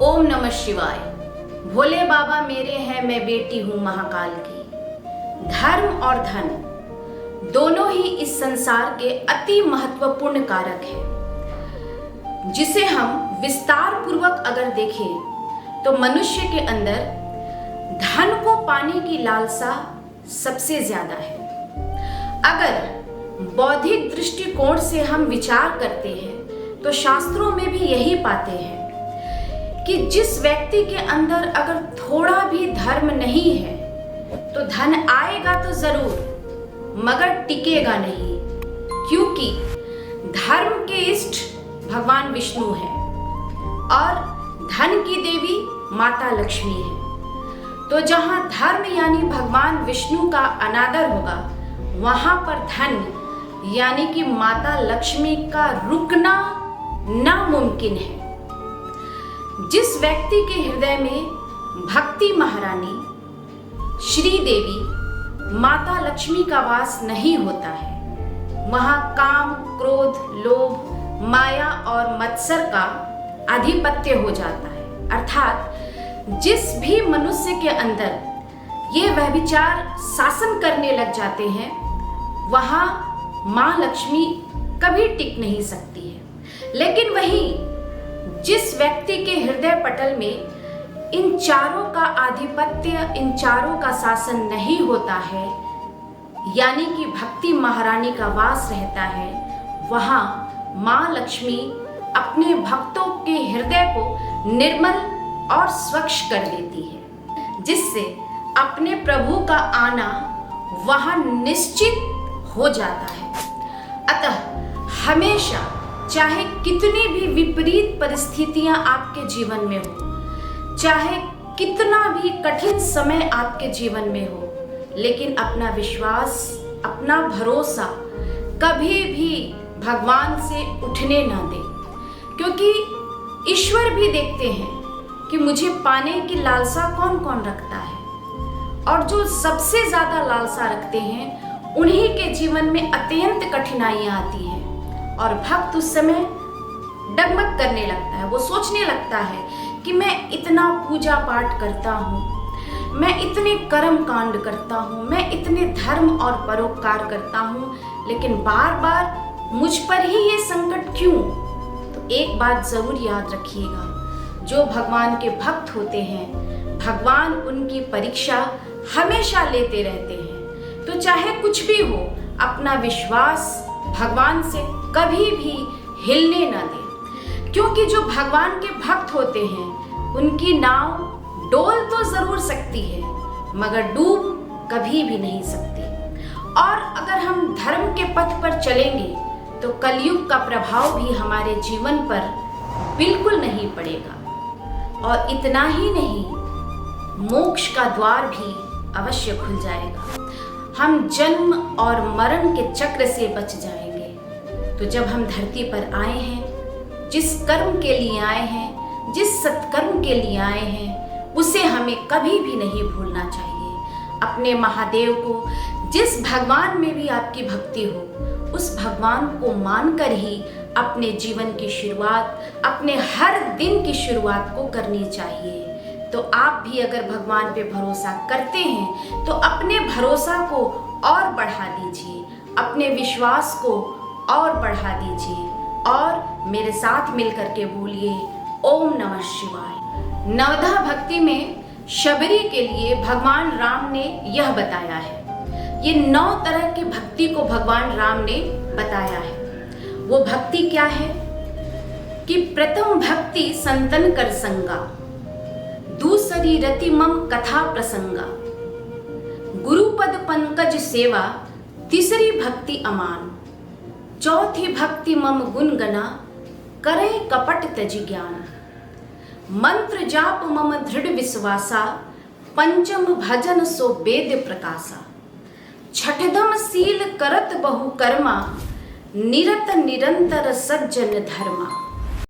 ओम नमः शिवाय। भोले बाबा मेरे हैं, मैं बेटी हूँ महाकाल की। धर्म और धन दोनों ही इस संसार के अति महत्वपूर्ण कारक हैं, जिसे हम विस्तार पूर्वक अगर देखें तो मनुष्य के अंदर धन को पाने की लालसा सबसे ज्यादा है। अगर बौद्धिक दृष्टिकोण से हम विचार करते हैं तो शास्त्रों में भी यही पाते हैं कि जिस व्यक्ति के अंदर अगर थोड़ा भी धर्म नहीं है तो धन आएगा तो जरूर मगर टिकेगा नहीं, क्योंकि धर्म के इष्ट भगवान विष्णु है और धन की देवी माता लक्ष्मी है। तो जहां धर्म यानी भगवान विष्णु का अनादर होगा, वहां पर धन यानी कि माता लक्ष्मी का रुकना नामुमकिन है। जिस व्यक्ति के हृदय में भक्ति महारानी श्री देवी माता लक्ष्मी का वास नहीं होता है, वहां काम, क्रोध, लोभ, माया और मत्सर का आधिपत्य हो जाता है। अर्थात जिस भी मनुष्य के अंदर ये व्यभिचार शासन करने लग जाते हैं, वहां मां लक्ष्मी कभी टिक नहीं सकती है। लेकिन वहीं जिस व्यक्ति के हृदय पटल में इन चारों का आधिपत्य, इन चारों का शासन नहीं होता है, यानी कि भक्ति महारानी का वास रहता है, वहां मां लक्ष्मी अपने भक्तों के हृदय को निर्मल और स्वच्छ कर देती है, जिससे अपने प्रभु का आना वहां निश्चित हो जाता है। अतः हमेशा चाहे कितनी भी विपरीत परिस्थितियां आपके जीवन में हो, चाहे कितना भी कठिन समय आपके जीवन में हो, लेकिन अपना विश्वास, अपना भरोसा कभी भी भगवान से उठने ना दें, क्योंकि ईश्वर भी देखते हैं कि मुझे पाने की लालसा कौन कौन रखता है, और जो सबसे ज्यादा लालसा रखते हैं उन्हीं के जीवन में अत्यंत कठिनाइयां आती हैं और भक्त उस समय डगमग करने लगता है। वो सोचने लगता है कि मैं इतना पूजा पाठ करता हूँ, मैं इतने कर्म कांड करता हूँ, मैं इतने धर्म और परोपकार करता हूँ, लेकिन बार बार मुझ पर ही ये संकट क्यों? तो एक बात जरूर याद रखिएगा, जो भगवान के भक्त होते हैं, भगवान उनकी परीक्षा हमेशा लेते रहते हैं। तो चाहे कुछ भी हो, अपना विश्वास भगवान से कभी भी हिलने ना दें, क्योंकि जो भगवान के भक्त होते हैं उनकी नाव डोल तो जरूर सकती है मगर डूब कभी भी नहीं सकती। और अगर हम धर्म के पथ पर चलेंगे तो कलयुग का प्रभाव भी हमारे जीवन पर बिल्कुल नहीं पड़ेगा, और इतना ही नहीं, मोक्ष का द्वार भी अवश्य खुल जाएगा। हम जन्म और मरण के चक्र से बच जाएंगे। तो जब हम धरती पर आए हैं, जिस कर्म के लिए आए हैं, जिस सत्कर्म के लिए आए हैं, उसे हमें कभी भी नहीं भूलना चाहिए। अपने महादेव को, जिस भगवान में भी आपकी भक्ति हो, उस भगवान को मानकर ही अपने जीवन की शुरुआत, अपने हर दिन की शुरुआत को करनी चाहिए। तो आप भी अगर भगवान पे भरोसा करते हैं तो अपने भरोसा को और बढ़ा दीजिए, अपने विश्वास को और बढ़ा दीजिए, और मेरे साथ मिलकर के बोलिए ओम नमः शिवाय। नवधा भक्ति में शबरी के लिए भगवान राम ने यह बताया है। ये 9 तरह की भक्ति को भगवान राम ने बताया है। वो भक्ति क्या है कि प्रथम भक्ति संतन कर संगा, दूसरी रति मम कथा प्रसंगा, गुरुपद पंकज सेवा, तीसरी भक्ति अमान, चौथी भक्ति मम गुण गना, करे कपट तज ज्ञान, मंत्र जाप मम दृढ़ विश्वासा, पंचम भजन सो वेद प्रकाशा, छठदम सील करत बहु कर्मा, निरत निरंतर सज्जन धर्मा।